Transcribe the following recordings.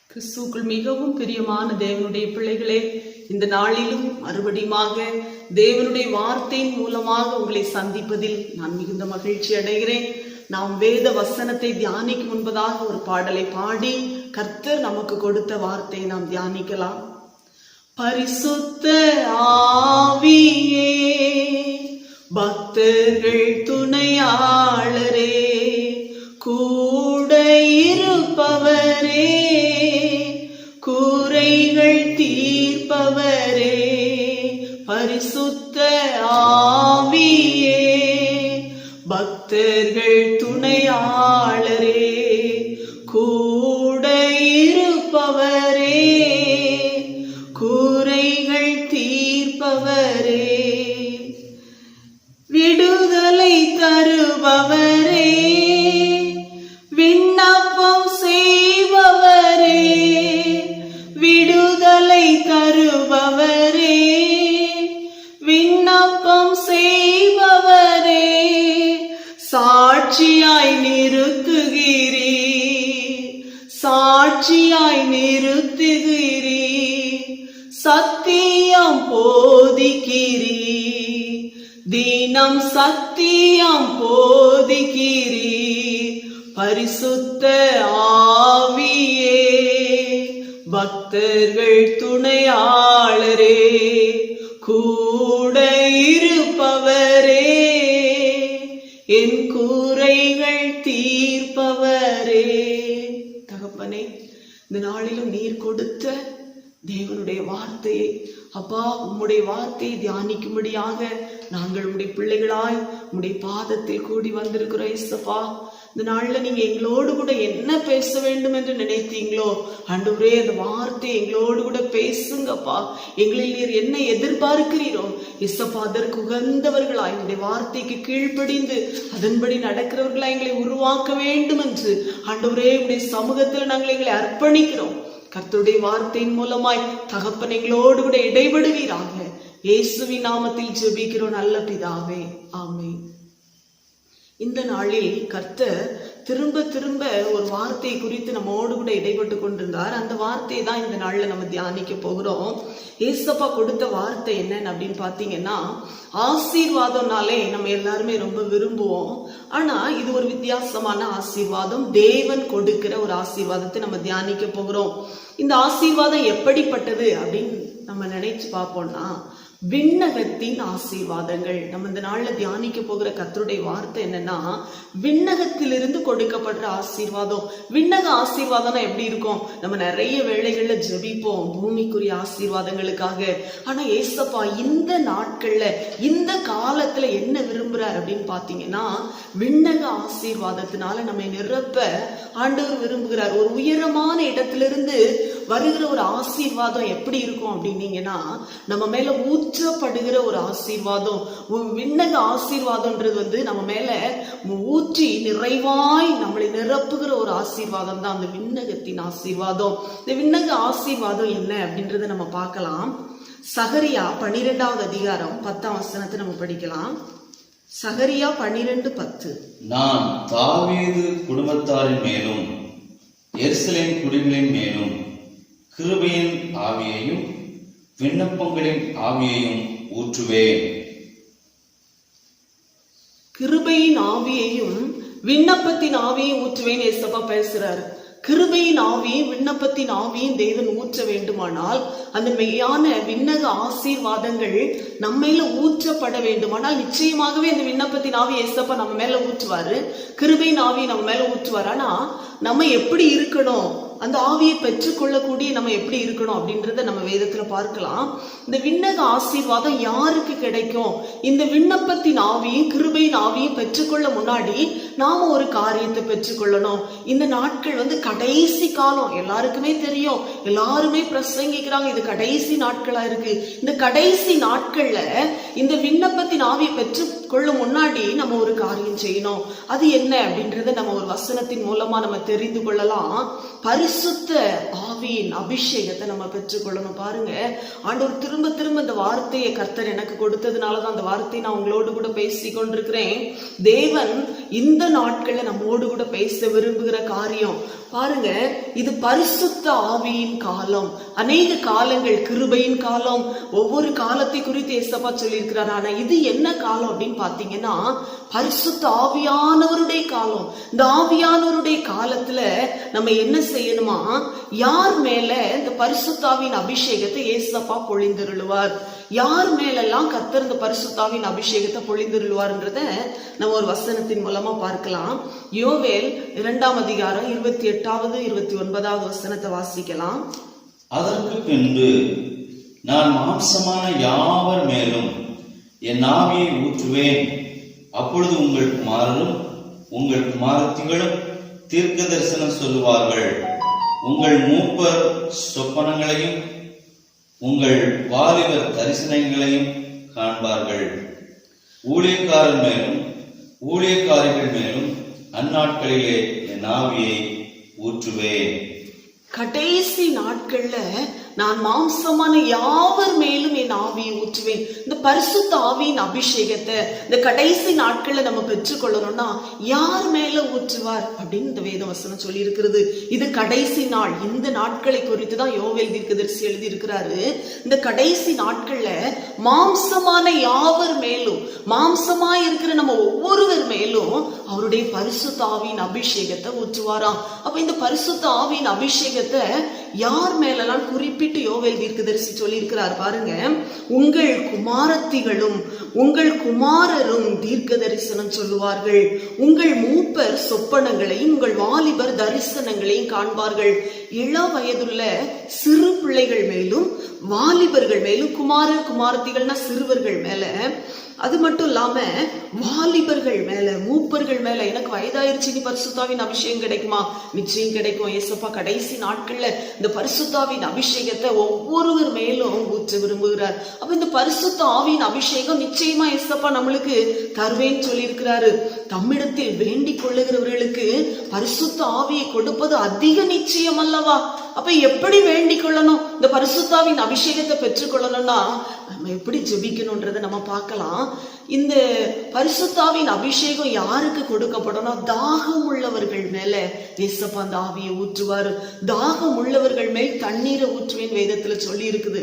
கிறிஸ்துவுக்குள் மிகவும் பிரியமான தேவனுடைய பிள்ளைகளே, இந்த நாளிலும் மறுபடியுமாக தேவனுடைய வார்த்தையின் மூலமாக உங்களை சந்திப்பதில் நான் மிகுந்த மகிழ்ச்சி அடைகிறேன். நாம் வேத வசனத்தை தியானிக்கும் முன்பதாக ஒரு பாடலை பாடி கர்த்தர் நமக்கு கொடுத்த வார்த்தையை நாம் தியானிக்கலாம். பரிசுத்த ஆவியே, பக்தர்கள் துணையாளரே, கூட இருப்பவரே, குறைகள் தீர்ப்பவரே, பரிசுத்த ஆவியே, பக்தர்கள் துணையாளரே, கூட இருப்பவரே, குறைகள் தீர்ப்பவரே, விடுதலை தருபவரே, விண்ணப்பம் செய்பவரே, விடுதலை தருபவரே, விண்ணப்பம் செய்பவரே, சாட்சியாய் நிறுத்துகிறீர், சாட்சியாய் நிறுத்துகிறீர், சத்தியம் போதிக்கிறீர், தினம் சத்தியம் போதிக்கிறீர், பரிசுத்த ஆவியே, பக்தர்கள் துணையாளரே, கூட இருப்பவரே, என் குறைகள் தீர்ப்பவரே. தகப்பனே, இந்த நாளிலும் நீர் கொடுத்த தேவனுடைய வார்த்தையை, அப்பா, உம்முடைய வார்த்தையை தியானிக்கும்படியாக நாங்கள் உம்முடைய பிள்ளைகளாய் உம்முடைய பாதத்தில் கூடி வந்திருக்கிறோம். இயேசுப்பா, இந்த நாள்ல நீங்க எங்களோடு கூட என்ன பேச வேண்டும் என்று நினைத்தீங்களோ ஆண்டவரே, அந்த வார்த்தையை எங்களோடு கூட பேசுங்கப்பா. எங்களில் நீர் என்ன எதிர்பார்க்கிறீரோ இயேசுப்பா, அதற்கு உகந்தவர்களாய் உங்களுடைய வார்த்தைக்கு கீழ்ப்படிந்து அதன்படி நடக்கிறவர்களாய் எங்களை உருவாக்க வேண்டும் என்று ஆண்டவரே உடைய சமூகத்தில் நாங்கள் எங்களை அர்ப்பணிக்கிறோம். கர்த்தருடைய வார்த்தையின் மூலமாய் தகப்பன் எங்களோடு கூட இடைபடுவீராக. இயேசுவின் நாமத்தில் ஜெபிக்கிறோம் நல்ல பிதாவே, ஆமென். இந்த நாளில் கர்த்தர் திரும்ப திரும்ப ஒரு வார்த்தையை குறித்து நம்மோடு கூட இடைப்பட்டு கொண்டிருந்தார். அந்த வார்த்தையை தான் இந்த நாள்ல நம்ம தியானிக்க போகிறோம். ஏசப்பா கொடுத்த வார்த்தை என்னன்னு அப்படின்னு பாத்தீங்கன்னா, ஆசீர்வாதம்னாலே நம்ம எல்லாருமே ரொம்ப விரும்புவோம். ஆனா இது ஒரு வித்தியாசமான ஆசீர்வாதம், தேவன் கொடுக்கிற ஒரு ஆசீர்வாதத்தை நம்ம தியானிக்க போகிறோம். இந்த ஆசீர்வாதம் எப்படிப்பட்டது அப்படின்னு நம்ம நினைச்சு பார்ப்போம்னா, விண்ணகத்தின் ஆசீர்வாதங்கள். நம்ம இந்த நாள்ல தியானிக்க போகிற கர்த்தருடைய வார்த்தை என்னன்னா, விண்ணகத்திலிருந்து கொடுக்கப்படுற ஆசீர்வாதம். விண்ணக ஆசீர்வாதம்னா எப்படி இருக்கும்? நம்ம நிறைய வேளைகள்ல ஜெபிப்போம் பூமிக்குரிய ஆசீர்வாதங்களுக்காக. ஆனா ஏசப்பா இந்த நாட்கள்ல இந்த காலத்துல என்ன விரும்புறார் அப்படின்னு பாத்தீங்கன்னா, விண்ணக ஆசீர்வாதத்தினால நம்ம நிரப்ப ஆண்டவர் விரும்புகிறார். ஒரு உயரமான இடத்திலிருந்து வருகிற ஒரு ஆசீர்வாதம் எப்படி இருக்கும் அப்படின்னீங்கன்னா, நம்ம மேல ஊற்றப்படுகிற ஒரு ஆசீர்வாதம். விண்ணக ஆசீர்வாதம்ன்றது நம்ம மேல ஊற்றி நிறைவாய் நம்மளை நிரப்புகிற ஒரு ஆசீர்வாதம் தான் அந்த விண்ணகத்தின் ஆசீர்வாதம். இந்த விண்ணக ஆசீர்வாதம் என்ன அப்படின்றத நம்ம பார்க்கலாம். சகரியா 12வது அதிகாரம் 10ஆம் வசனத்தை நம்ம படிக்கலாம். சகரியா 12:10. நான் தாவீது குடும்பத்தாரின் மேலும் எருசலேம் குடிகளின் மேலும் கிருபையின் ஆவியையும் விண்ணப்பங்களின் ஆவியையும் ஊற்றுவேன். கிருபையின் ஆவியையும் விண்ணப்பத்தின் ஆவியையும் ஊற்றுவேன் ஏசப்பா பேசுறாரு. கிருபையின் ஆவியும் விண்ணப்பத்தின் ஆவியும் தேவன் ஊற்ற வேண்டுமானால், அந்த மெய்யான விண்ணக ஆசீர்வாதங்கள் நம்ம மேல ஊற்றப்பட வேண்டுமானால், நிச்சயமாகவே அந்த விண்ணப்பத்தின் ஆவி ஏசப்பா நம்ம மேல ஊற்றுவாரு, கிருபையின் ஆவியை நம்ம மேல ஊற்றுவாரு. ஆனா நம்ம எப்படி இருக்கணும், அந்த ஆவியை பெற்றுக்கொள்ளக்கூடிய நம்ம எப்படி இருக்கணும் அப்படின்றத நம்ம வேதத்துல பார்க்கலாம். இந்த விண்ணக ஆசீர்வாதம் யாருக்கு கிடைக்கும்? இந்த விண்ணப்பத்தின் ஆவியும் கிருபையின் ஆவியும் பெற்றுக்கொள்ள முன்னாடி நாம ஒரு காரியத்தை பெற்றுக்கொள்ளணும். இந்த நாட்கள் கடைசி காலம், எல்லாருக்குமே தெரியும், எல்லாருமே பிரசங்கிக்கிறாங்க, இது கடைசி நாட்களா இருக்கு. இந்த கடைசி நாட்கள்ல இந்த விண்ணப்பத்தின் ஆவியை பெற்றுக்கொள்ளும் முன்னாடி நம்ம ஒரு காரியம் செய்யணும். அது என்ன அப்படின்றத நம்ம ஒரு வசனத்தின் மூலமா நம்ம தெரிந்து கொள்ளலாம். பரிசுத்த ஆவியின் அபிஷேகத்தை நம்ம பெற்றுக்கொள்ளணும். பாருங்க, ஆண்டவர் திரும்ப திரும்ப இந்த வார்த்தையை கர்த்தர் எனக்கு கொடுத்ததுனாலதான் அந்த வார்த்தையை நான் உங்களோடு கூட பேசி கொண்டிருக்கிறேன். தேவன் இந்த நாட்கள்ல நம்மோடு கூட பேச விரும்புகிற காரியம் பாருங்க, இது பரிசுத்த ஆவியின் காலம். அநேக காலங்கள் கிருபையின் காலம், ஒவ்வொரு காலத்தை குறித்து ஏசப்பா சொல்லியிருக்கிறார். ஆனா இது என்ன காலம் அப்படின்னு பாத்தீங்கன்னா பரிசுத்த ஆவியானவருடைய காலம். இந்த ஆவியானவருடைய காலத்துல நம்ம என்ன செய்யணுமா, யார் மேல இந்த பரிசுத்தாவின் அபிஷேகத்தை ஏசப்பா பொழிந்தருளுவார், யார் மேலெல்லாம் கர்த்தர் இந்த பரிசுத்தாவின் அபிஷேகத்தை பொழிந்தருளுவார்ன்றத நம்ம ஒரு வசனத்தின் மூலமா பார்க்கலாம். யோவேல் 2ஆம் அதிகாரம் 28வது 29வது வசனத்தை வாசிக்கலாம். அதற்கு பின்பு நான் மாம்சமான யாவர் மேலும் என் ஆவியை ஊற்றுவேன். அப்பொழுது உங்கள் குமாரரும் உங்கள் குமாரத்திகளும் தீர்க்க தரிசனம் சொல்லுவார்கள். உங்கள் மூப்பர் சொப்பனங்களையும் உங்கள் வாலிபர் தரிசனங்களையும் காண்பார்கள். ஊழியக்காரர் மேலும் ஊழியக்காரிகள் மேலும் அந்நாட்களிலே என் ஆவியை ஊற்றுவேன். கடைசி நாட்கள்ல நான் மாம்சமான யாவர் மேலும் என் ஆவியை ஊற்றுவேன். இந்த பரிசுத்த ஆவியின் அபிஷேகத்தை இந்த கடைசி நாட்கள்ல நம்ம பெற்றுக்கொள்ளணும்னா யார் மேல ஊற்றுவார் அப்படின்னு இந்த வேத வசனம் சொல்லி இருக்கிறது. இது கடைசி நாள். இந்த நாட்களை குறித்து தான் யோவேல் தீர்க்கதரிசி எழுதி இருக்கிறாரு. இந்த கடைசி நாட்கள்ல மாம்சமான யாவர் மேலும், மாம்சமா இருக்கிற நம்ம ஒவ்வொருவர் மேலும் அவருடைய பரிசுத்த ஆவியின் அபிஷேகத்தை ஊற்றுவாராம். அப்ப இந்த பரிசுத்த ஆவியின் அபிஷேகத்தை யார் மேலெல்லாம் குறிப்பிட்டு யோவேல் தீர்க்கதரிசி சொல்லி இருக்கிறார் பாருங்க. உங்கள் குமாரத்திகளும் உங்கள் குமாரரும் தீர்க்க தரிசனம் சொல்லுவார்கள். உங்கள் மூப்பர் சொப்பனங்களையும் உங்கள் வாலிபர் தரிசனங்களையும் காண்பார்கள். இள வயதுள்ள சிறு பிள்ளைகள் மேலும் வாலிபர்கள் மேலும், குமாரர் குமாரத்திகள்னா சிறுவர்கள் மேல, அது மட்டும் இல்லாம வாலிபர்கள் மேல, மூப்பர்கள் மேல. எனக்கு வயதாயிருச்சு, நீ பரிசுத்தாவின் அபிஷேகம் கிடைக்குமா? நிச்சயம் கிடைக்கும். ஏசப்பா கடைசி நாட்கள்ல இந்த பரிசுத்தாவின் அபிஷேகத்தை ஒவ்வொருவர் மேலும் ஊற்ற விரும்புகிறார். அப்ப இந்த பரிசுத்த ஆவியின் அபிஷேகம் நிச்சயமா ஏசப்பா நம்மளுக்கு தருவேன்னு சொல்லி இருக்கிறாரு. தம்மிடத்தில் வேண்டிக் கொள்ளுகிறவர்களுக்கு பரிசுத்த ஆவியை கொடுப்பது அதிக நிச்சயம் அல்லவா? அப்ப எப்படி வேண்டிக் கொள்ளணும்? இந்த பரிசுத்தாவின் அபிஷேகத்தை பெற்றுக்கொள்ளணும்னா நம்ம எப்படி ஜெபிக்கணும்ன்றத நம்ம பார்க்கலாம். இந்த பரிசுத்தாவின் அபிஷேகம் யாருக்கு கொடுக்கப்படணும்? தாகம் உள்ளவர்கள் மேல ஏசப்பா அந்த ஆவியை ஊற்றுவார். தாகம் உள்ளவர்கள் மேல் தண்ணீரை ஊற்றுவேன் வேதத்துல சொல்லி இருக்குது.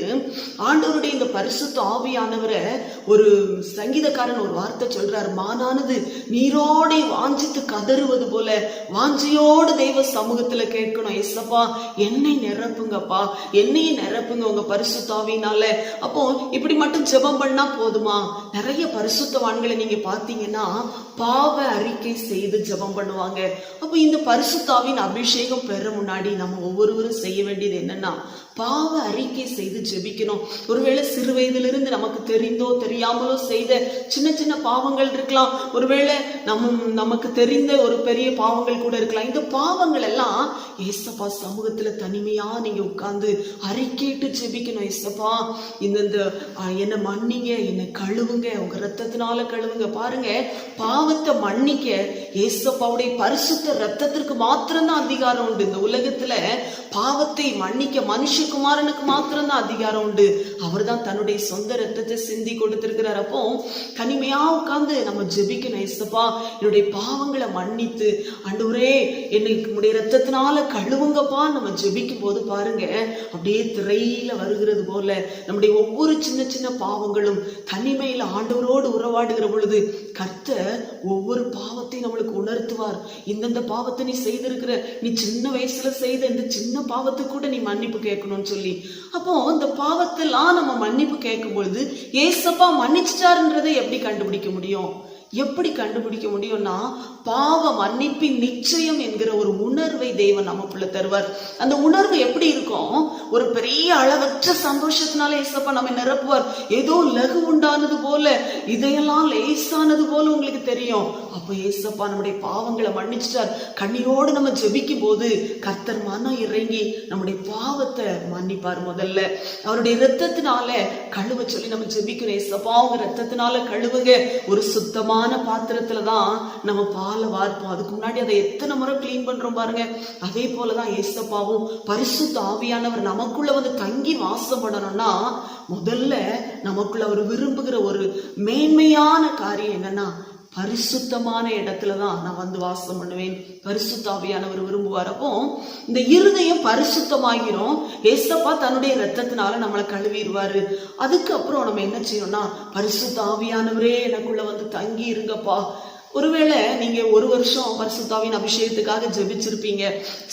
ஆண்டவருடைய இந்த பரிசுத்த ஆவியானவரை ஒரு சங்கீதக்காரன் ஒரு வார்த்தை சொல்றாரு, மானானது நீரோட வாஞ்சித்து கதறுவது போல வாஞ்சியோடு தெய்வ சமூகத்துல கேட்கணும். ஏசப்பா என்னை நிரப்புங்கப்பா, என்னையே நிரப்புங்க உங்க பரிசுத்த ஆவியினால. அப்போ இப்படி மட்டும் ஜெபம் பண்ணா போதுமா? நிறைய பரிசுத்தவான்களை நீங்க பாத்தீங்கன்னா பாவ அறிக்கை செய்து ஜெபம் பண்ணுவாங்க. அப்ப இந்த பரிசுத்தாவின் அபிஷேகம் பெற முன்னாடி நம்ம ஒவ்வொருவரும் செய்ய வேண்டியது என்னன்னா பாவ அறிக்கை செய்து ஜெபிக்கணும். ஒருவேளை சிறு வயதிலிருந்து நமக்கு தெரிந்தோ தெரியாமலோ செய்த சின்ன சின்ன பாவங்கள் இருக்கலாம். ஒருவேளை நமக்கு தெரிந்த ஒரு பெரிய பாவங்கள் கூட இருக்கலாம். இந்த பாவங்கள் எல்லாம் ஏசப்பா சமூகத்துல தனிமையா நீங்க உட்கார்ந்து அறிக்கையிட்டு ஜெபிக்கணும். ஏசப்பா இந்த என்னை மன்னிங்க, என்னை கழுவுங்க, உங்க ரத்தத்தினால கழுவுங்க. பாருங்க, பாவத்தை மன்னிக்க ஏசப்பாவுடைய பரிசுத்த ரத்தத்திற்கு மாத்திரம்தான் அதிகாரம் உண்டு. இந்த உலகத்துல பாவத்தை மன்னிக்க மனுஷகுமாரனுக்கு மாத்திரம்தான் அதிகாரம் உண்டு. அவர் தான் தன்னுடைய சொந்த ரத்தத்தை சிந்தி கொடுத்திருக்கிறார். அப்போ தனிமையா உட்கார்ந்து நம்ம ஜெபிக்கணும். ஏசப்பா என்னுடைய பாவங்களை மன்னித்து ஆண்டவரே என்னை உடைய ரத்தத்தினால கழுவுங்கப்பா. நம்ம ஜெபிக்கும் போது பாருங்க அப்படியே திரையில வருகிறது போல நம்முடைய ஒவ்வொரு சின்ன சின்ன பாவங்களும் தனிமையில ஆண்டவரோடு உறவாடுகிற பொழுது கர்த்தர் ஒவ்வொரு பாவத்தையும் நம்மளுக்கு உணர்த்துவார். இந்தந்த பாவத்தை நீ செய்திருக்கிற, நீ சின்ன வயசுல செய்த இந்த சின்ன பாவத்துக்கு கூட நீ மன்னிப்பு கேட்கணும்னு சொல்லி. அப்போ இந்த பாவத்தெல்லாம் நம்ம மன்னிப்பு கேட்கும் பொழுது ஏசப்பா மன்னிச்சிட்டாருன்றதை எப்படி கண்டுபிடிக்க முடியும்? எப்படி கண்டுபிடிக்க முடியும்னா பாவ மன்னிப்பின் நிச்சயம் என்கிற ஒரு உணர்வை தேவன் நமக்குள்ள தருவார். அந்த உணர்வு எப்படி இருக்கும்? ஒரு பெரிய அளவற்ற சந்தோஷத்தினால ஏசப்பா நம்ம நிரப்புவார். ஏதோ லகு உண்டானது போல, இதையெல்லாம் லேசானது போல உங்களுக்கு தெரியும். அப்ப ஏசப்பா நம்முடைய பாவங்களை மன்னிச்சிட்டார். கண்ணீரோடு நம்ம ஜெபிக்கும் போது கர்த்தர் மனம் இறங்கி நம்முடைய பாவத்தை மன்னிப்பார். முதல்ல அவருடைய இரத்தத்தினால கழுவ சொல்லி நம்ம ஜெபிக்கிறோம். ஏசப்பா உங்க இரத்தத்தினால கழுவுங்க. ஒரு சுத்தமான பாத்திரத்துலதான் நம்ம பாலை வார்ப்போம். அதுக்கு முன்னாடி அதை எத்தனை முறை கிளீன் பண்றோம் பாருங்க. அதே போலதான் ஏசப்பாவும் பரிசுத்த ஆவியானவர் நமக்குள்ள வந்து தங்கி வாசம் பண்ணணும்னா முதல்ல நமக்குள்ள அவர் விரும்புகிற ஒரு மேன்மையான காரியம் என்னன்னா பரிசுத்தமான இடத்துலதான் நான் வந்து வாசம் பண்ணுவேன். பரிசுத்த ஆவியானவர் விரும்புவார். அப்போ இந்த இருதயம் பரிசுத்தமாகிறோம். ஏசப்பா தன்னுடைய இரத்தத்தினால நம்மளை கழுவிடுவாரு. அதுக்கப்புறம் நம்ம என்ன செய்யணும்னா, பரிசுத்த ஆவியானவரே எனக்குள்ள வந்து தங்கி இருங்கப்பா. ஒருவேளை நீங்க 1 வருஷம் பரிசுத்தாவின் அபிஷேகத்துக்காக ஜெபிச்சிருப்பீங்க.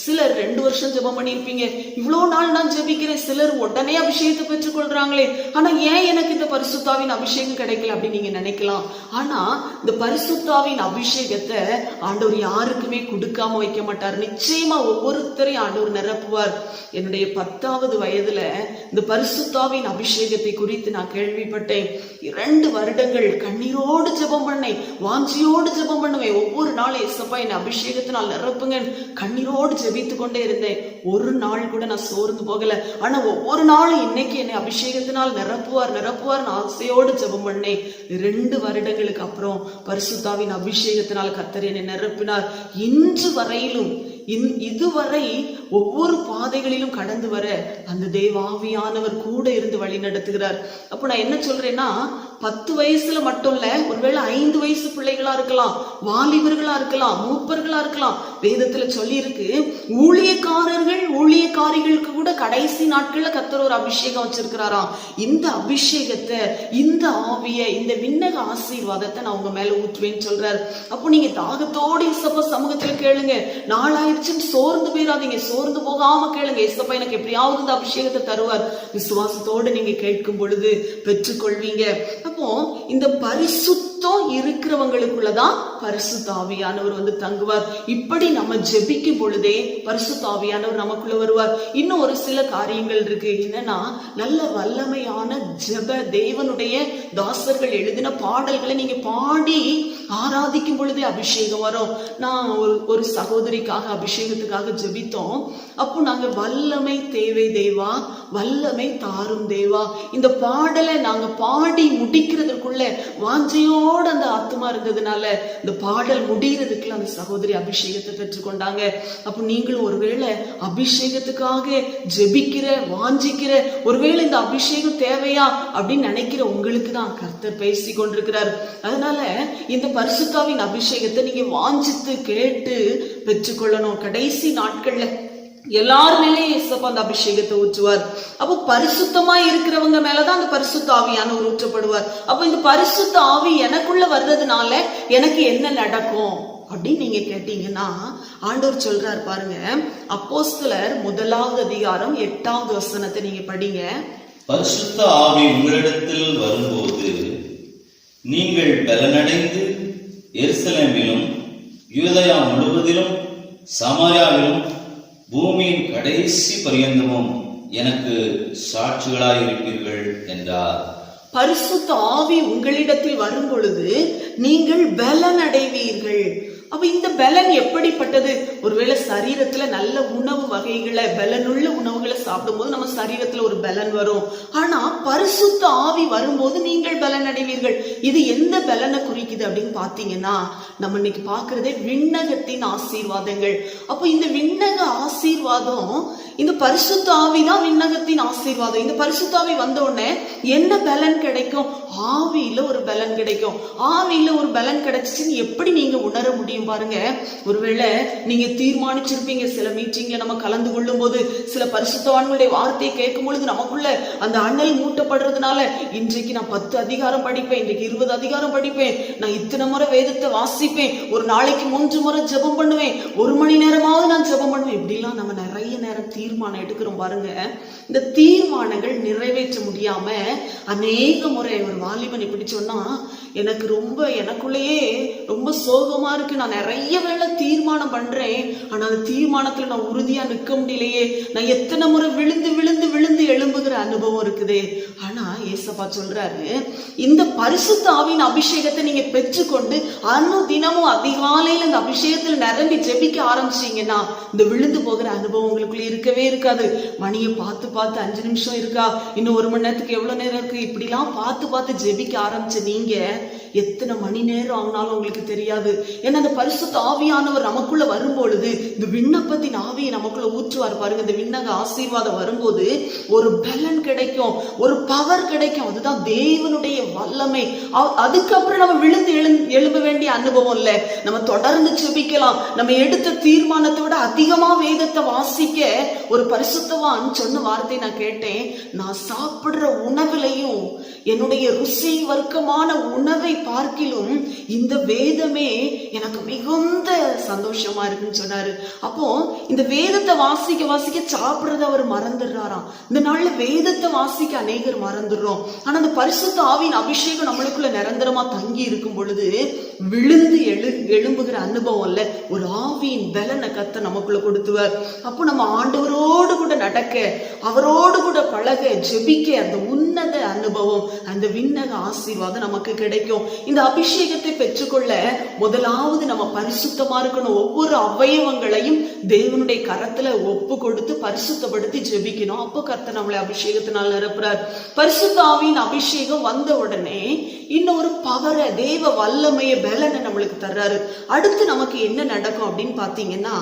சிலர் 2 வருஷம் ஜெபம் பண்ணியிருப்பீங்க. இவ்வளவு நாள் நான் ஜெபிக்கிறேன், சிலர் உடனே அபிஷேகத்தை பெற்றுக் கொள்றாங்களே, ஆனா ஏன் எனக்கு இந்த பரிசுத்தாவின் அபிஷேகம் கிடைக்கல அப்படின்னு நீங்க நினைக்கலாம். ஆனா இந்த பரிசுத்தாவின் அபிஷேகத்தை ஆண்டவர் யாருக்குமே கொடுக்காம வைக்க மாட்டார். நிச்சயமா ஒவ்வொருத்தரையும் ஆண்டவர் நிரப்புவார். என்னுடைய 10வது வயதுல இந்த பரிசுத்தாவின் அபிஷேகத்தை குறித்து நான் கேள்விப்பட்டேன். 2 வருடங்கள் கண்ணீரோடு ஜெபம் பண்ணேன், வாஞ்சியோடு ஜெபம் பண்ணுவேன். ஒவ்வொரு நாளும் ஏசப்பா என்னை அபிஷேகத்தினால் நிரப்புங்க கண்ணீரோடு ஜெபித்து கொண்டே இருந்தேன். ஒரு நாள் கூட நான் சோர்ந்து போகல. ஆனா ஒவ்வொரு நாளும் இன்னைக்கு என்னை அபிஷேகத்தினால் நிரப்புவார் நிரப்புவார் ஆசையோடு ஜெபம் பண்ணேன். 2 வருடங்களுக்கு அப்புறம் பரிசுத்தாவின் அபிஷேகத்தினால் கர்த்தர் என்னை நிரப்பினார். இன்று வரையிலும் இதுவரை ஒவ்வொரு பாதைகளிலும் கடந்து வர அந்த தேவாவியானவர் கூட இருந்து வழி நடத்துகிறார். அப்ப நான் என்ன சொல்றேன்னா, 10 வயசுல மட்டும் இல்ல, ஒருவேளை 5 வயசு பிள்ளைகளா இருக்கலாம், வாலிபர்களா இருக்கலாம், மூப்பர்களா இருக்கலாம். வேதத்துல சொல்லி இருக்கு, ஊழியக்காரர்கள் ஊழியக்காரிகளுக்கு கூட கடைசி நாட்கள்ல கர்த்தர் ஒரு அபிஷேகம் வச்சிருக்கிறாராம். இந்த அபிஷேகத்தை, இந்த ஆவிய, இந்த விண்ணக ஆசீர்வாதத்தை நான் உங்க மேல ஊற்றுவேன்னு சொல்றாரு. அப்போ நீங்க தாகத்தோடு இயேசப்பா சமூகத்துல கேளுங்க. நாளாயிருச்சுன்னு சோர்ந்து போயிடாதீங்க. சோர்ந்து போகாம கேளுங்க. இயேசப்பா எனக்கு எப்படியாவது இந்த அபிஷேகத்தை தருவார். விசுவாசத்தோடு நீங்க கேட்கும் பொழுது பெற்றுக்கொள்வீங்க. அப்போ இந்த பரிசுத்தம் இருக்கிறவங்களுக்குள்ளதான் பரிசுத்த ஆவியானவர் வந்து தங்குவார். இப்படி நம்ம ஜெபிக்கும் பொழுதே பரிசுத்த ஆவியானவர் நமக்குள்ள வருவார். இன்னும் ஒரு சில காரியங்கள் இருக்கு. என்னன்னா, நல்ல வல்லமையான ஜெப, தேவனுடைய தாசர்கள் எழுதின பாடல்களை நீங்க பாடி ஆராதிக்கும் பொழுதே அபிஷேகம் வரும். நான் ஒரு சகோதரிக்காக அபிஷேகத்துக்காக ஜெபித்தோம். அப்போ நாங்க வல்லமை தேவை தேவா, வல்லமை தாரும் தேவா, இந்த பாடலை நாங்க பாடி முடிக்கிறதுக்குள்ள வாஞ்சையோட அந்த ஆத்மா இருந்ததுனால இந்த பாடல் முடிகிறதுக்குள்ள அந்த சகோதரி அபிஷேகத்தை பெற்றுக்கொண்டாங்க. அப்போ நீங்களும் ஒருவேளை அபிஷேகத்துக்காக ஜெபிக்கிற, வாஞ்சிக்கிற, ஒருவேளை இந்த அபிஷேகம் தேவையா அப்படின்னு நினைக்கிற உங்களுக்கு தான் கர்த்தர் பேசி கொண்டிருக்கிறார். அதனால இந்த பரிசுத்தாவின் அபிஷேகத்தை நீங்க வாஞ்சித்து கேட்டு பெற்றுக்கொள்ளணும். கடைசி நாட்கள்ல எல்லார் மேலேயும் இயேசப்பா அந்த அபிஷேகத்தை ஊற்றுவார். அப்போ பரிசுத்தமா இருக்கிறவங்க மேலதான் அந்த பரிசுத்த ஆவியானவர் ஊற்றப்படுவார். அப்போ இந்த பரிசுத்த ஆவி எனக்குள்ள வர்றதுனால எனக்கு என்ன நடக்கும் அப்படின்னு நீங்க கேட்டீங்கன்னா, ஆண்டவர் சொல்றார் பாருங்க. அப்போஸ்தலர் 1வது அதிகாரம் 8வது வசனத்தை நீங்க படிங்க. பரிசுத்த ஆவி உங்களிடத்தில் வரும்போது நீங்கள் பலனடைந்து எருசலேமிலும் யூதேயா முழுவதிலும் சமாரியாவிலும் பூமியின் கடைசி பரியந்தமும் எனக்கு சாட்சிகளாயிருப்பீர்கள் என்றார். பரிசுத்த ஆவி உங்களிடத்தில் வரும் பொழுது நீங்கள் பலன் அடைவீர்கள். அப்ப இந்த பலன் எப்படிப்பட்டது? ஒருவேளை சரீரத்துல நல்ல உணவு வகைகளை, பலனுள்ள உணவுகளை சாப்பிடும் போது நம்ம சரீரத்துல ஒரு பலன் வரும். ஆனா பரிசுத்த ஆவி வரும்போது நீங்கள் பலன் அடைவீர்கள். இது எந்த பலனை குறிக்குது அப்படின்னு பாத்தீங்கன்னா, நம்ம இன்னைக்கு பாக்குறதே விண்ணகத்தின் ஆசீர்வாதங்கள். அப்போ இந்த விண்ணக ஆசீர்வாதம், இந்த பரிசுத்த ஆவிதான் விண்ணகத்தின் ஆசீர்வாதம். இந்த பரிசுத்த ஆவி வந்த உடனே என்ன பலன் கிடைக்கும்? ஆவியில ஒரு பலன் கிடைக்கும். ஆவியில ஒரு பலன் கிடைச்சிச்சுன்னு எப்படி நீங்க உணர முடியும் பாருங்க. ஒருவேளை நீங்க தீர்மானிச்சிருப்பீங்க, சில மீட்டிங்ல நம்ம கலந்து கொள்ளும் போது, சில பரிசுத்தவான்களுடைய வார்த்தையை கேட்கும் பொழுது நமக்குள்ள அந்த அனல் மூட்டப்படுறதுனால, இன்றைக்கு நான் 10 அதிகாரம் படிப்பேன், இன்றைக்கு 20 அதிகாரம் படிப்பேன், நான் இத்தனை முறை வேதத்தை வாசிப்பேன், ஒரு நாளைக்கு 3 முறை ஜெபம் பண்ணுவேன், 1 மணி நேரமாவது நான் ஜெபம் பண்ணுவேன். இப்படிலாம் நம்ம நிறைய நேரம் தீர்மானம் எடுக்கிறோம் பாருங்க. இந்த தீர்மானங்கள் நிறைவேற்ற முடியாம அநேக முறை ஒரு வாலிபன் இப்படி சொன்னா, எனக்கு எனக்குள்ளேயே ரொம்ப சோகமா இருக்கு, நான் நிறைய வேளை தீர்மானம் பண்றேன், ஆனா அந்த தீர்மானத்துல நான் உறுதியா நிற்க முடியலையே, நான் எத்தனை முறை விழுந்து விழுந்து விழுந்து எழும்புகிற அனுபவம் இருக்குது. ஆனா ஏசப்பா சொல்றாரு, இந்த பரிசுத்த ஆவியின் அபிஷேகத்தை நீங்க பெற்றுக்கொண்டு தினமும் அதிகாலையில இந்த அபிஷேகத்துல நிரம்பி ஜெபிக்க ஆரம்பிச்சீங்கன்னா, இந்த விழுந்து போகிற அனுபவம் உங்களுக்குள்ள இருக்கவே இருக்காது. மணியை பார்த்து பார்த்து 5 நிமிஷம் இருக்கா, இன்னும் 1 மணி நேரத்துக்கு எவ்வளவு நேரம் இருக்கு, இப்படிலாம் பார்த்து பார்த்து ஜெபிக்க ஆரம்பிச்ச நீங்க எத்தனை மணி நேரம் ஆனாலும் உங்களுக்கு தெரியாது. ஏன்னா அந்த பரிசுத்த ஆவியானவர் நமக்குள்ள வரும்பொழுது இந்த விண்ணப்பத்தின் ஆவியை நமக்குள்ள ஊற்றுவார் பாருங்க. இந்த விண்ணக ஆசீர்வாதம் வரும்போது ஒரு பலன் கிடைக்கும், ஒரு பவர் கிடைக்கும். அதுதான் தேவனுடைய வல்லமை. அதுக்கப்புறம் நம்ம விழுந்து எழும்ப வேண்டிய அனுபவம் இல்ல. நம்ம தொடர்ந்து ஜெபிக்கலாம். நம்ம எடுத்த தீர்மானத்தை விட அதிகமா வேதத்தை வாசிக்க ஒரு பரிசுத்தவான் சொன்ன வார்த்தை நான் கேட்டேன். நான் சாப்பிடுற உணவுலையும் என்னுடைய ருசி வர்க்கமான உணவை பார்க்கிலும் இந்த வேதமே எனக்கு மிகுந்த சந்தோஷமா இருக்குன்னு சொன்னாரு. அப்போ இந்த வேதத்தை வாசிக்க வாசிக்க சாப்பிடுறத அவர் மறந்துடுறாராம். இந்த நாள்ல வேதத்தை வாசிக்க அநேகர் மறந்துடுறோம். ஆனா அந்த பரிசுத்த ஆவியின் அபிஷேகம் நம்மளுக்குள்ள நிரந்தரமா தங்கி இருக்கும் பொழுது விழுந்து எழும்புகிற அனுபவம் இல்ல, ஒரு ஆவியின் பலனை கத்த நமக்குள்ள கொடுத்துவார். அப்போ நம்ம ஆண்டவரோடு கூட நடக்க, அவரோடு கூட பழக, ஜெபிக்க அந்த உன்னத அனுபவம், அந்த விண்ணக ஆசீர்வாதம் நமக்கு கிடைக்கும். இந்த அபிஷேகத்தை பெற்றுக்கொள்ள முதலாவது நம்ம பரிசுத்தமா இருக்கணும். ஒவ்வொரு அவயவங்களையும் தேவனுடைய கரத்துல ஒப்பு கொடுத்து பரிசுத்தப்படுத்தி ஜெபிக்கணும். அப்போ கர்த்தர் நம்மளை அபிஷேகத்தினால் நிரப்புறார். பரிசுத்த ஆவியின் அபிஷேகம் வந்த உடனே இன்னொரு பவரை, தேவ வல்லமைய பலனை நம்மளுக்கு தர்றாரு. அடுத்து நமக்கு என்ன நடக்கும் அப்படின்னு பாத்தீங்கன்னா,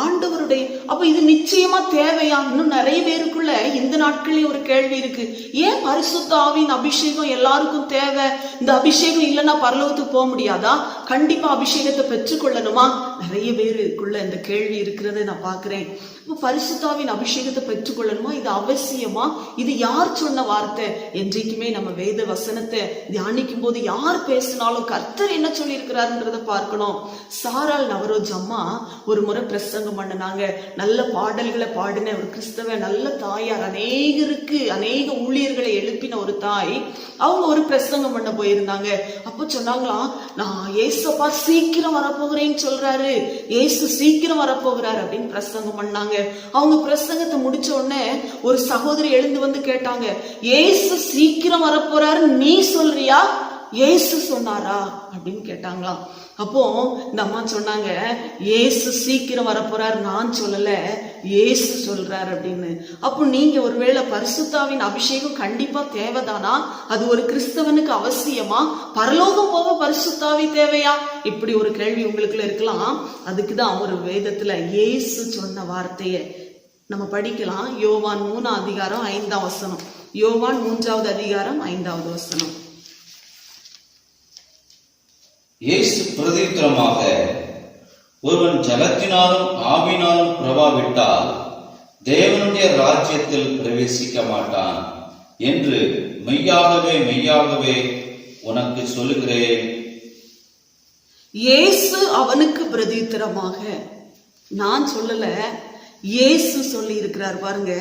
ஆண்டவருடைய அப்ப இது நிச்சயமா தேவையா? இன்னும் நிறைய பேருக்குள்ள இந்த நாட்களே ஒரு கேள்வி இருக்கு. ஏன் பரிசுத்த ஆவியின் அபிஷேகம் எல்லாருக்கும் தேவை? இந்த அபிஷேகம் இல்லைன்னா பரலோகத்துக்கு போக முடியாதா? கண்டிப்பா அபிஷேகத்தை பெற்றுக்கொள்ளணுமா? நிறைய பேருக்குள்ள இந்த கேள்வி இருக்கிறத நான் பாக்குறேன். பரிசுத்தாவின் அபிஷேகத்தை பெற்றுக்கொள்ளணுமா? இது அவசியமா? இது யார் சொன்ன வார்த்தை? என்றைக்குமே நம்ம வேத வசனத்தை தியானிக்கும் போது யார் பேசினாலும் கர்த்தர் என்ன சொல்லி இருக்கிறாருன்றத பார்க்கணும். சாராள் நவரோஜ் அம்மா ஒரு முறை பிரசங்கம் பண்ணினாங்க. நல்ல பாடல்களை பாடின ஒரு கிறிஸ்தவ நல்ல தாயார், அநேக ஊழியர்களை எழுப்பின ஒரு தாய். அவங்க ஒரு பிரசங்கம் பண்ண போயிருந்தாங்க. அப்போ சொன்னாங்களாம், நான் ஏசப்பா சீக்கிரம் வரப்போகிறேன்னு சொல்றாரு, ஏசு சீக்கிரம் வரப்போகிறாரு அப்படின்னு பிரசங்கம் பண்ணாங்க. அவங்க பிரசங்கத்தை முடிச்ச உடனே ஒரு சகோதரி எழுந்து வந்து கேட்டாங்க, ஏசு சீக்கிரம் வரப்போறாரு நீ சொல்றியா, ஏசு சொன்னாரா அப்படின்னு கேட்டாங்களாம். அப்போ இந்த அம்மா சொன்னாங்க, ஏசு சீக்கிரம் வரப்போறாரு நான் சொல்லல, ஏசு சொல்றாரு அப்படின்னு. அப்போ நீங்க ஒருவேளை பரிசுத்தாவின் அபிஷேகம் கண்டிப்பா தேவைதானா? அது ஒரு கிறிஸ்தவனுக்கு அவசியமா? பரலோகம் போக பரிசுத்தாவி தேவையா? இப்படி ஒரு கேள்வி உங்களுக்குள்ள இருக்கலாம். அதுக்குதான் ஒரு வேதத்துல ஏசு சொன்ன வார்த்தைய நம்ம படிக்கலாம். யோவான் 3 அதிகாரம் 5ஆம் வசனம். யோவான் 3வது அதிகாரம் 5வது வசனம். இயேசு பிரதியுத்தரமாக, ஒருவன் ஜலத்தினாலும் ஆவினாலும் பிரவாவிட்டால் தேவனுடைய ராஜ்யத்தில் பிரவேசிக்க மாட்டான் என்று மெய்யாகவே மெய்யாகவே உனக்கு சொல்லுகிறேன். இயேசு அவனுக்கு பிரதியுத்தரமாக, நான் சொல்லல, இயேசு சொல்லி இருக்கிறார் பாருங்க.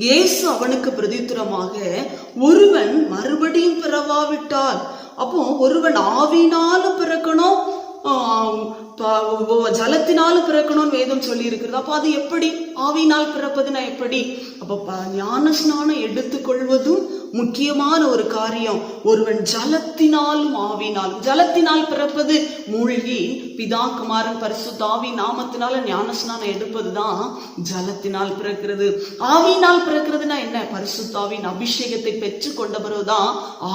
இயேசு அவனுக்கு பிரதியுத்தரமாக, ஒருவன் மறுபடியும் பிறவாவிட்டால், அப்போ ஒருவன் ஆவினாலும் பிறக்கணும், ஜலத்தினாலும் பிறக்கணும்னு வேதம் சொல்லி இருக்கிறது. அப்ப அது எப்படி? ஆவினால் பிறப்பதுன்னா எப்படி? அப்ப ஞான ஸ்நானம் எடுத்துக்கொள்வதும் முக்கியமான ஒரு காரியம். ஒருவன் ஜலத்தினாலும் ஆவினாலும், ஜலத்தினால் பிறப்பது மூழ்கி பிதா குமாரன் பரிசுத்த ஆவி நாமத்தினால ஞான ஸ்நானம் எடுப்பதுதான் ஜலத்தினால் பிறக்கிறது. ஆவினால் பிறக்கிறதுனா என்ன? பரிசுத்தாவின் அபிஷேகத்தை பெற்று கொண்ட பிறகுதான்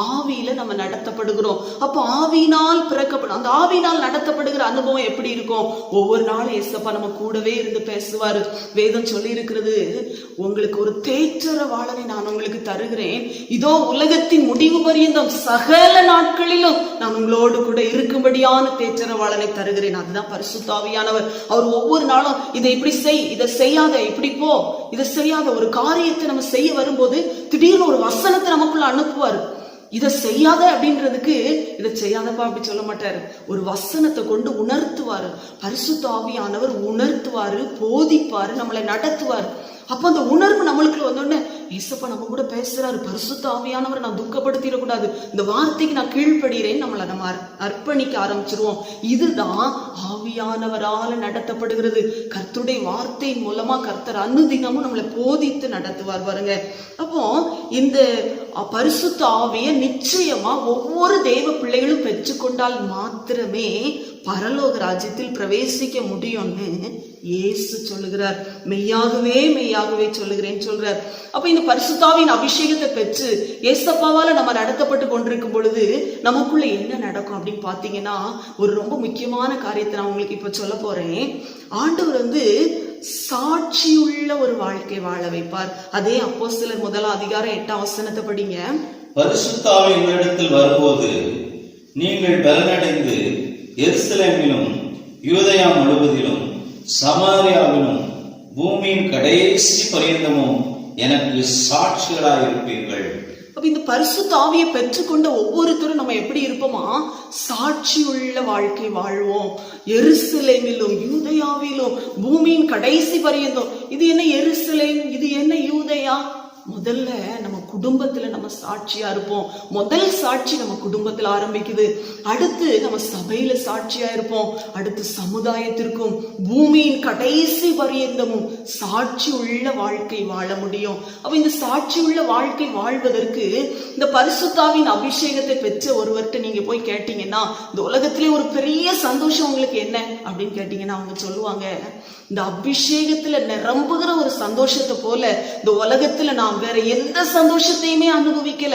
ஆவியில நம்ம நடத்தப்படுகிறோம். அப்ப ஆவியினால் பிறக்கப்படும், அந்த ஆவியினால் நடத்தப்படுகிற அனுபவம் எப்படி இருக்கும்? ஒவ்வொரு நாளும் ஏசப்பா நம்ம கூடவே இருந்து பேசுவாரு. வேதம் சொல்லி இருக்கிறது, உங்களுக்கு ஒரு தேற்றரவாளனை நான் உங்களுக்கு தருகிறேன், இதோ உலகத்தின் முடிவு பரியந்தம் சகல நாட்களிலும் நான் உங்களோடு கூட இருக்கும்படியான தேற்றரவாளனை தருகிறேன். அதுதான் பரிசுத்த ஆவியானவர். அவர் ஒவ்வொரு நாளும் இதை இப்படி செய், இதை செய்யாத, இப்படி போ, இதை செய்யாத, ஒரு காரியத்தை நம்ம செய்ய வரும்போது திடீர்னு ஒரு வசனத்தை நமக்குள்ள அனுப்புவார். இதை செய்யாத அப்படின்றதுக்கு இதை செய்யாதப்பா அப்படி சொல்ல மாட்டாரு, ஒரு வசனத்தை கொண்டு உணர்த்துவாரு. பரிசுத்த ஆவியானவர் உணர்த்துவாரு, போதிப்பாரு, நம்மளை நடத்துவார். அப்ப அந்த உணர்வு நம்மளுக்குள்ள வந்தோடனே ஏசப்பா நம்ம கூட பேசுறாரு, பரிசுத்த ஆவியானவரை நான் துக்கப்படுத்திடக்கூடாது, இந்த வார்த்தைக்கு நான் கீழ்ப்படுகிறேன், நம்மளை நம்ம அர்ப்பணிக்க ஆரம்பிச்சிருவோம். இதுதான் ஆவியானவரால நடத்தப்படுகிறது. கர்த்தருடைய வார்த்தையின் மூலமா கர்த்தர் அனுதினமும் நம்மளை போதித்து நடத்துவார் பாருங்க. அப்போ இந்த பரிசுத்த ஆவியை நிச்சயமா ஒவ்வொரு தேவ பிள்ளைகளும் பெற்றுக்கொண்டால் மாத்திரமே பரலோக ராஜ்யத்தில் பிரவேசிக்க முடியும்னு இயேசு சொல்லுகிறார். மெய்யாகவே மெய்யாகவே சொல்லுகிறேன் சொல்றார். அப்ப இந்த பரிசுத்தாவின் அபிஷேகத்தை பெற்று ஏசப்பாவால நம்ம நடத்தப்பட்டு கொண்டிருக்கும் பொழுது நமக்குள்ள என்ன நடக்கும் அப்படின்னு பாத்தீங்கன்னா, ஒரு ரொம்ப முக்கியமான காரியத்தை நான் உங்களுக்கு இப்ப சொல்ல போறேன். ஆண்டவர் சாட்சியுள்ள ஒரு வாழ்க்கை வாழ வைப்பார். அதே அப்போஸ்தலர் 1:8 படிங்க. பரிசுத்த ஆவி உங்களிடத்தில் வரும்போது நீங்கள் பலனடைந்து எருசலேமிலும் யூதேயா முழுவதிலும் சமாரியாவிலும் பூமியின் கடைசி பரியந்தமும் எனக்கு சாட்சிகளாயிருப்பீர்கள். அப்ப இந்த பரிசுத்த ஆவியை பெற்றுக்கொண்ட ஒவ்வொருத்தரும் நம்ம எப்படி இருப்போமா? சாட்சியுள்ள வாழ்க்கை வாழ்வோம். எருசலேமிலும் யூதேயாவிலும் பூமியின் கடைசி பரியந்தம். இது என்ன எருசலேம், இது என்ன யூதேயா? முதல்ல நம்ம குடும்பத்துல நம்ம சாட்சியா இருப்போம். முதல் சாட்சி நம்ம குடும்பத்துல ஆரம்பிக்குது. அடுத்து நம்ம சபையில சாட்சியா இருப்போம். அடுத்து சமுதாயத்திற்கும் பூமியின் கடைசி பரியந்தமும் சாட்சி உள்ள வாழ்க்கை வாழ முடியும். அப்ப இந்த சாட்சி உள்ள வாழ்க்கை வாழ்வதற்கு இந்த பரிசுத்தாவின் அபிஷேகத்தை பெற்ற ஒருவர்கிட்ட நீங்க போய் கேட்டீங்கன்னா, இந்த உலகத்திலே ஒரு பெரிய சந்தோஷம் உங்களுக்கு என்ன அப்படின்னு கேட்டீங்கன்னா அவங்க சொல்லுவாங்க, இந்த அபிஷேகத்துல நிரம்புகிற ஒரு சந்தோஷத்தை போல இந்த உலகத்துல நான் வேற எந்த சந்தோஷத்தையுமே அனுபவிக்கல.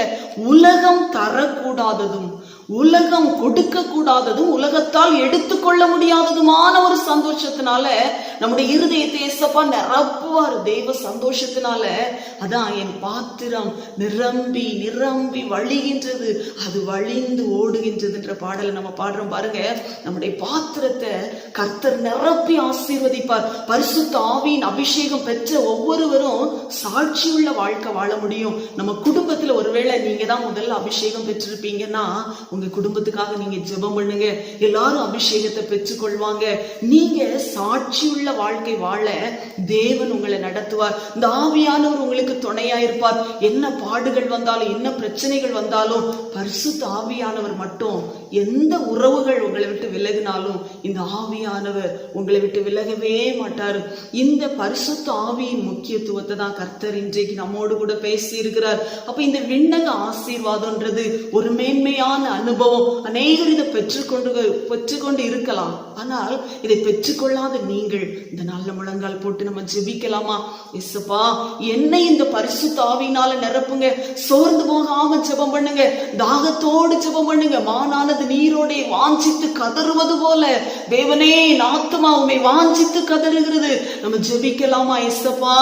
உலகம் தரக்கூடாததும் உலகம் கொடுக்க கூடாததும் உலகத்தால் எடுத்துக்கொள்ள முடியாததுமான ஒரு சந்தோஷத்தினால நம்முடைய இருதயத்தை ஏசப்பா நிரப்புவார். தெய்வ சந்தோஷத்தினால அதான் என் பாத்திரம் நிரம்பி நிரம்பி வழிகின்றது, அது வழிந்து ஓடுகின்றதுன்ற பாடலை நம்ம பாடுறோம் பாருங்க. நம்முடைய பாத்திரத்தை கர்த்தர் நிரப்பி ஆசீர்வதிப்பார். பரிசுத்த ஆவியின் அபிஷேகம் பெற்ற ஒவ்வொருவரும் சாட்சியுள்ள வாழ்க்கை வாழ முடியும். நம்ம குடும்பத்துல ஒருவேளை நீங்க தான் முதல்ல அபிஷேகம் பெற்றிருப்பீங்கன்னா உங்க குடும்பத்துக்காக நீங்க ஜெபம் பண்ணுங்க. எல்லாரும் அபிஷேகத்தை பெற்றுக்கொள்வாங்க. நீங்க சாட்சியுள்ள வாழ்க்கை வாழ தேவன் உங்களை நடத்துவார். இந்த ஆவியானவர் உங்களுக்கு துணையா இருப்பார். என்ன பாடுகள் வந்தாலும் என்ன பிரச்சனைகள் வந்தாலும் பரிசுத்த ஆவியானவர் மட்டும், எந்த உறவுகள் உங்களை விட்டு விலகினாலும் இந்த ஆவியானவர் உங்களை விட்டு விலகவே மாட்டார். இந்த பரிசுத்த ஆவியின் முக்கியத்துவத்தை தான் கர்த்தர் இன்றைக்கு நம்மோடு கூட பேசி இருக்கிறார். அப்ப இந்த விண்ணக ஆசீர்வாதம்ன்றது ஒரு மேன்மையான அனுபவம். அநேகர் இதை பெற்றுக்கொண்டு இருக்கலாம். ஆனால் இதை பெற்றுக்கொள்ளாத நீங்கள் இந்த நல்ல முழங்கால் போட்டு நம்ம ஜெபிக்கலாமா? இயேசுப்பா, என்னை இந்த பரிசுத்த ஆவியினால நிரப்புங்க. சோர்ந்து போகாம ஜெபம் பண்ணுங்க. தாகத்தோடு ஜெபம் பண்ணுங்க. மானானது நீரோட வாஞ்சித்து கதறுவது போல தேவனே என் ஆத்துமா உம்மை வாஞ்சித்து கதறுகிறது. நம்ம ஜெபிக்கலாமா? இயேசுப்பா,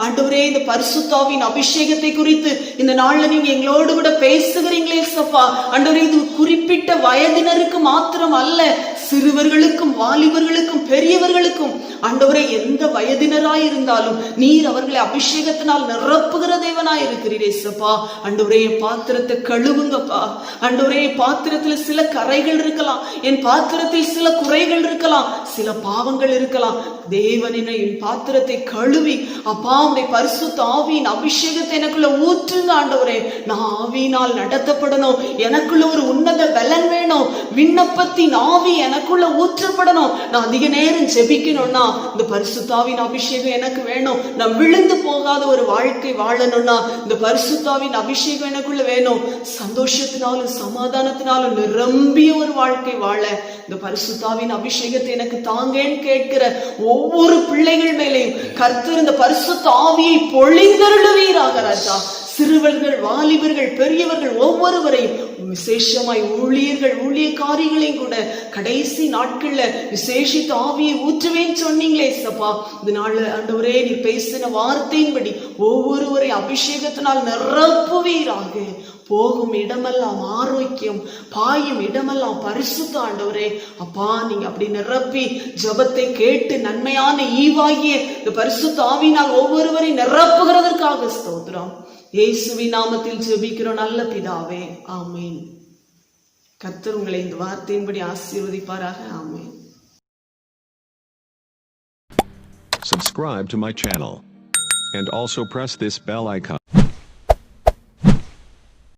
ஆண்டவரே, இந்த பரிசுத்த ஆவியின் அபிஷேகத்தை குறித்து இந்த நாள்ல நீங்க எங்களோடு கூட பேசுகிறீங்களே இயேசுப்பா. ஆண்டவரே, இது குறிப்பிட்ட வயதினருக்கு மாத்திரம் அல்ல, சிறுவர்களுக்கும் வாலிபர்களுக்கும் பெரியவர்களுக்கும் ஆண்டவரே எந்த வயதினராய் இருந்தாலும் நீர் அவர்களை அபிஷேகத்தினால் நிரப்புகிற தேவனாய் இருக்கிறீரே இயேசுப்பா. ஆண்டவரே, பாத்திரத்தை கழுவுங்கப்பா. ஆண்டவரே, பாத்திரத்துல சில கரைகள் இருக்கலாம், என் பாத்திரத்தில் சில குறைகள் இருக்கலாம், சில பாவங்கள் இருக்கலாம். தேவனின் என் பாத்திரத்தை கழுவி அப்பா உடைய பரிசுத்த ஆவியின் அபிஷேகத்தை எனக்குள்ள ஊற்றுங்க ஆண்டவரே. நான் ஆவியினால் நடத்தப்படணும். எனக்குள்ள ஒரு உன்னத பலன் வேணும். விண்ணப்பத்தின் ஆவி எனக்குள்ள ஊற்றப்படணும். நான் அதிக நேரம் ஜெபிக்கணும்னா இந்த பரிசுத்த ஆவியின் அபிஷேகம் எனக்கு வேணும். நான் விழுந்து போகாத ஒரு வாழ்க்கை வாழணும்னா இந்த பரிசுத்த ஆவியின் அபிஷேகம் எனக்குள்ள வேணும். சந்தோஷத்தினாலும் சமாதானத்தினாலும் நிரம்பிய ஒரு வாழ்க்கை வாழ இந்த பரிசுத்த ஆவியின் அபிஷேகத்தை எனக்கு தாங்கன்னு கேட்கிற ஒவ்வொரு பிள்ளைகள் மேலேயும் கர்த்தர் இந்த பரிசுத்த ஆவியை பொழிந்தருளுவீராக ராஜா. சிறுவர்கள், வாலிபர்கள், பெரியவர்கள் ஒவ்வொருவரையும் விசேஷமாய் ஊழியக்காரிகளையும் கூட கடைசி நாட்கள்ல விசேஷித்த ஆவியை ஊற்றுவேன்னு சொன்னீங்களே சப்பா. இந்த நாள் ஆண்டவரே, நீ பேசின வார்த்தையின்படி ஒவ்வொருவரை அபிஷேகத்தினால் நிரப்புவீராக. போகும் இடமெல்லாம் ஆரோக்கியம், பாயும் இடமெல்லாம் பரிசுத்த ஆண்டவரே. அப்பா, நீங்க அப்படி நிரப்பி ஜெபத்தை கேட்டு நன்மையான ஈவாகிய இந்த பரிசுத்த ஆவியினால் ஒவ்வொருவரை நிரப்புகிறதற்காக ஸ்தோத்திரம். இயேசுவின் நாமத்தில் ஜெபிக்கிறோம் நல்ல பிதாவே, ஆமென். கர்த்தர் உங்களை இந்த வார்த்தையின்படி ஆசீர்வதிப்பாராக. ஆமென். Subscribe to my channel and also press this bell icon.